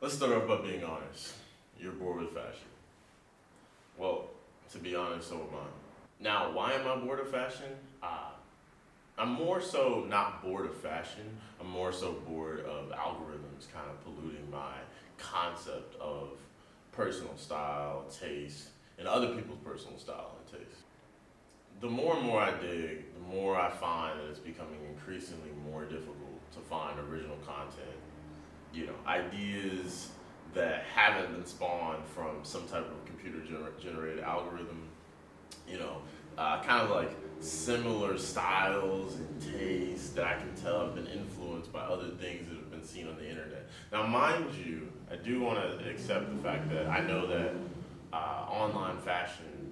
Let's start off by being honest. You're bored with fashion. Well, to be honest, so am I. Now, why am I bored of fashion? I'm more so not bored of fashion. I'm more so bored of algorithms kind of polluting my concept of personal style, taste, and other people's personal style and taste. The more and more I dig, the more I find that it's becoming increasingly more difficult to find original content, ideas that haven't been spawned from some type of computer generated algorithm, kind of like similar styles and tastes that I can tell have been influenced by other things that have been seen on the internet. Now, mind you, I do want to accept the fact that I know that online fashion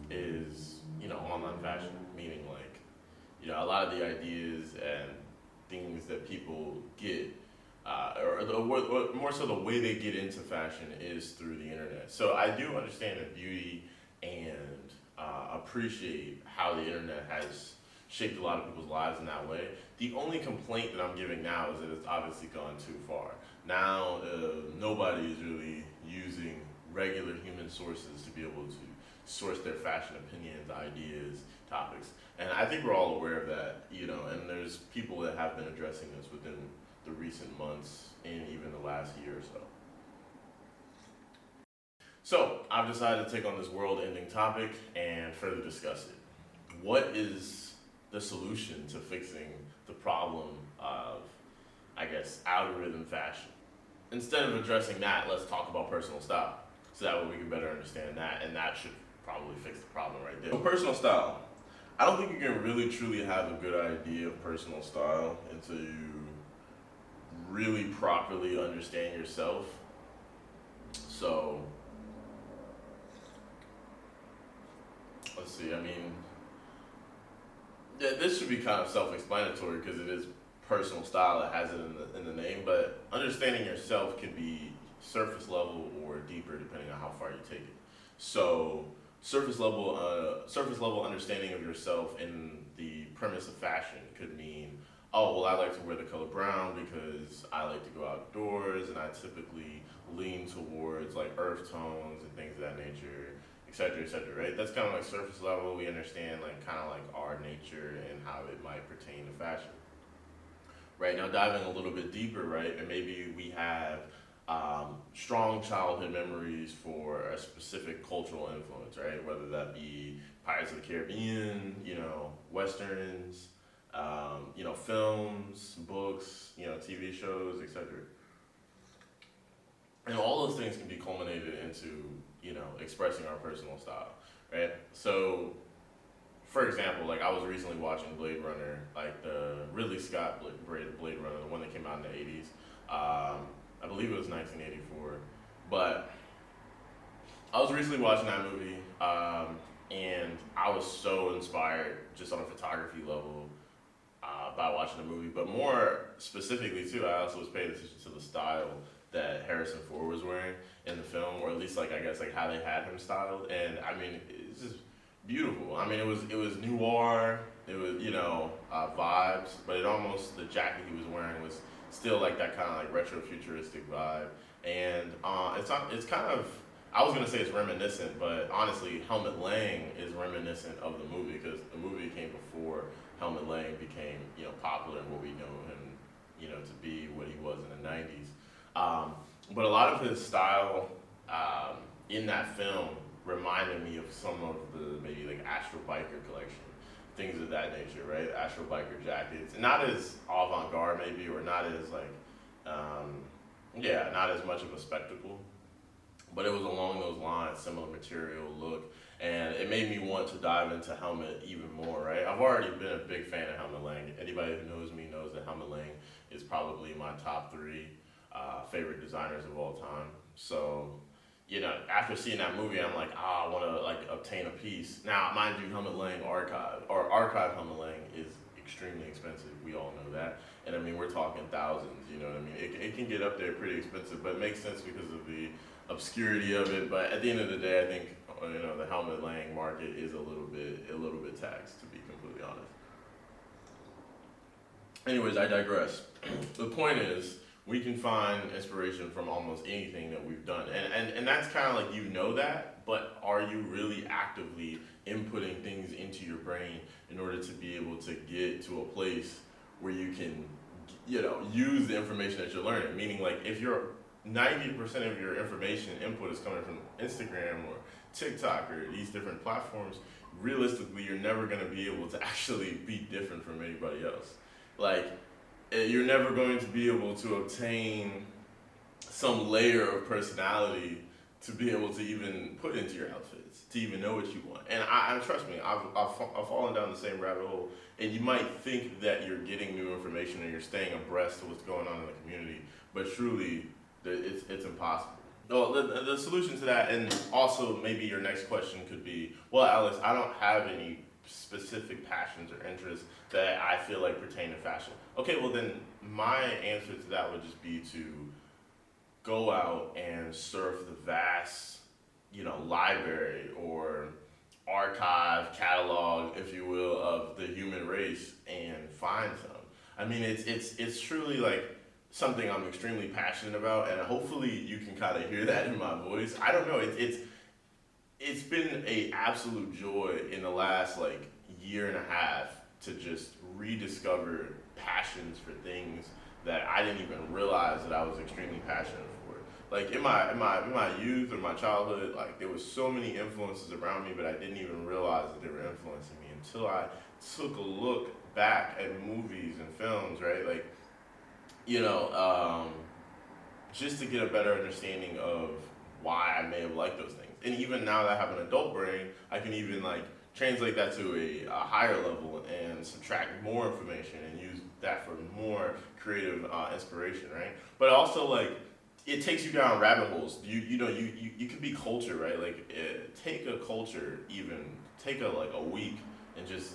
is, online fashion, meaning like, a lot of the ideas and things that people get or more so the way they get into fashion is through the internet. So I do understand the beauty and appreciate how the internet has shaped a lot of people's lives in that way. The only complaint that I'm giving now is that it's obviously gone too far. Now, nobody is really using regular human sources to be able to source their fashion opinions, ideas, topics. And I think we're all aware of that, and there's people that have been addressing this within the recent months and even the last year or so. So I've decided to take on this world-ending topic and further discuss it. What is the solution to fixing the problem of, algorithm fashion? Instead of addressing that, let's talk about personal style. So that way we can better understand that, and that should probably fix the problem right there. So personal style. I don't think you can really truly have a good idea of personal style until you really properly understand yourself. So, let's see, this should be kind of self-explanatory because it is personal style that has it in the name, but understanding yourself can be surface level or deeper depending on how far you take it. So, surface level understanding of yourself in the premise of fashion could mean, oh, well, I like to wear the color brown because I like to go outdoors and I typically lean towards like earth tones and things of that nature, et cetera, right? That's kind of like surface level. We understand like kind of like our nature and how it might pertain to fashion. Right, now diving a little bit deeper, right, and maybe we have strong childhood memories for a specific cultural influence, right? Whether that be Pirates of the Caribbean, Westerns, films, books, TV shows, etc. And all those things can be culminated into, expressing our personal style, right? So, for example, like I was recently watching Blade Runner, like the Ridley Scott Blade Runner, the one that came out in the 80s. I believe it was 1984. But I was recently watching that movie, and I was so inspired just on a photography level by watching the movie. But more specifically, too, I also was paying attention to the style that Harrison Ford was wearing in the film, or at least like how they had him styled. And it's just beautiful. It was noir. It was vibes, but the jacket he was wearing was still like that kind of like retro futuristic vibe. And it's kind of, I was gonna say it's reminiscent, but honestly, Helmut Lang is reminiscent of the movie because the movie came before Helmut Lang became popular and what we know him to be what he was in the 90s. But a lot of his style in that film reminded me of some of the maybe like Astro Biker collection, things of that nature, right? Astro Biker jackets, not as avant-garde maybe, or not as like, not as much of a spectacle, but it was along those lines, similar material, look, and it made me want to dive into Helmut even more, right? I've already been a big fan of Helmut Lang. Anybody who knows me knows that Helmut Lang is probably my top 3 favorite designers of all time. So, after seeing that movie, I'm like, I want to like obtain a piece. Now, mind you, Helmut Lang archive Helmut Lang is extremely expensive. We all know that, and we're talking thousands. It can get up there pretty expensive, but it makes sense because of the obscurity of it. But at the end of the day, I think the Helmut Lang market is a little bit taxed, to be completely honest. Anyways, I digress. The point is, we can find inspiration from almost anything that we've done. And that's kind of like, you know that, but are you really actively inputting things into your brain in order to be able to get to a place where you can, use the information that you're learning? Meaning, like, if you're 90% of your information input is coming from Instagram or TikTok or these different platforms, realistically, you're never going to be able to actually be different from anybody else. Like, you're never going to be able to obtain some layer of personality to be able to even put into your outfits, to even know what you want. And I trust me, I've fallen down the same rabbit hole. And you might think that you're getting new information and you're staying abreast of what's going on in the community, but truly, it's impossible. Well, the solution to that, and also maybe your next question could be, well, Alex, I don't have any specific passions or interests that I feel like pertain to fashion. Okay, well then my answer to that would just be to go out and surf the vast, library or archive, catalog, if you will, of the human race and find some. I mean, it's truly like something I'm extremely passionate about, and hopefully you can kind of hear that in my voice. I don't know, it's been a absolute joy in the last like year and a half to just rediscover passions for things that I didn't even realize that I was extremely passionate for. Like in my youth or my childhood, like there was so many influences around me, but I didn't even realize that they were influencing me until I took a look back at movies and films, right? Like, just to get a better understanding of why I may have liked those things. And even now that I have an adult brain, I can even like translate that to a higher level and subtract more information and use that for more creative inspiration, right? But also like it takes you down rabbit holes. You could be culture, right? Like take a culture, even take a week and just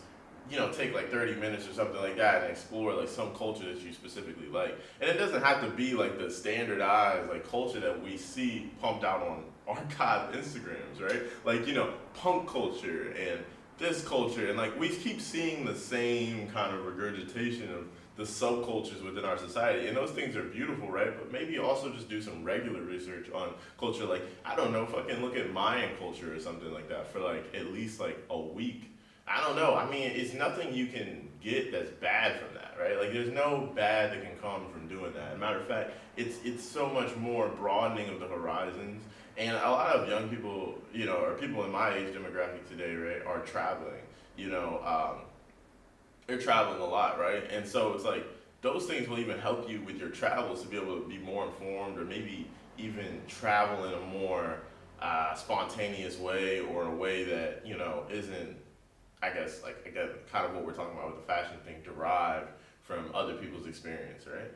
take like 30 minutes or something like that and explore like some culture that you specifically like. And it doesn't have to be like the standardized like culture that we see pumped out on archived Instagrams, right? Like, punk culture and this culture, and like we keep seeing the same kind of regurgitation of the subcultures within our society, and those things are beautiful, right? But maybe also just do some regular research on culture, like, I don't know, fucking look at Mayan culture or something like that for like at least like a week. I don't know. I mean, it's nothing you can get that's bad from that, right? Like, there's no bad that can come from doing that. As a matter of fact, it's so much more broadening of the horizons. And a lot of young people, or people in my age demographic today, right, are traveling. They're traveling a lot, right? And so it's like those things will even help you with your travels to be able to be more informed, or maybe even travel in a more spontaneous way, or a way that isn't, I guess, like, again, kind of what we're talking about with the fashion thing, derived from other people's experience, right?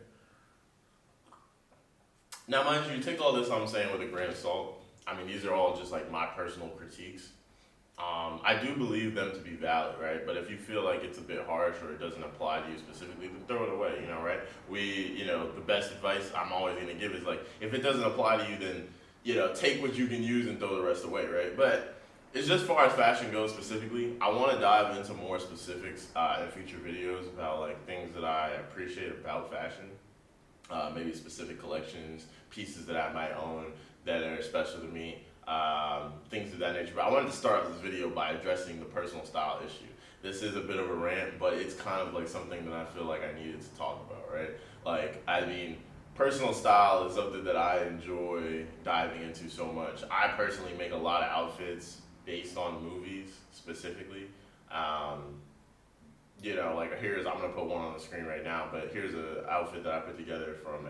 Now, mind you, take all this I'm saying with a grain of salt. I mean, these are all just like my personal critiques. I do believe them to be valid, right? But if you feel like it's a bit harsh or it doesn't apply to you specifically, then throw it away, right? The best advice I'm always going to give is like, if it doesn't apply to you, then, take what you can use and throw the rest away, right? But it's just far as fashion goes specifically, I want to dive into more specifics in future videos about like things that I appreciate about fashion. Maybe specific collections, pieces that I might own that are special to me, things of that nature. But I wanted to start this video by addressing the personal style issue. This is a bit of a rant, but it's kind of like something that I feel like I needed to talk about, right? Like, I mean, personal style is something that I enjoy diving into so much. I personally make a lot of outfits based on movies specifically. Like I'm gonna put one on the screen right now, but here's an outfit that I put together from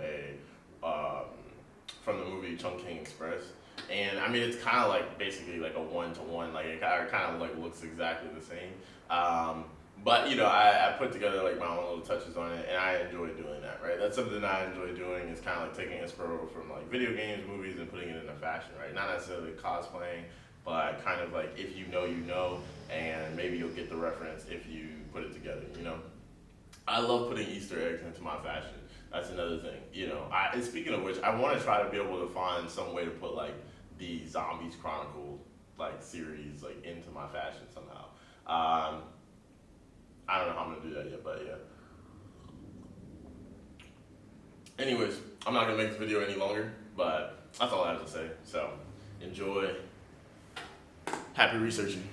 the movie Chungking Express. And I mean, it's kind of like basically like a one-to-one, like it kind of like looks exactly the same. But I put together like my own little touches on it, and I enjoy doing that, right? That's something that I enjoy doing, is kind of like taking inspiration from like video games, movies, and putting it into fashion, right? Not necessarily cosplaying, but kind of like if you know, and maybe you'll get the reference if you put it together, I love putting Easter eggs into my fashion. That's another thing, and speaking of which, I want to try to be able to find some way to put like the Zombies Chronicle like series like into my fashion somehow. I don't know how I'm gonna do that yet, but yeah. Anyways, I'm not gonna make this video any longer, but that's all I have to say. So enjoy. Happy researching.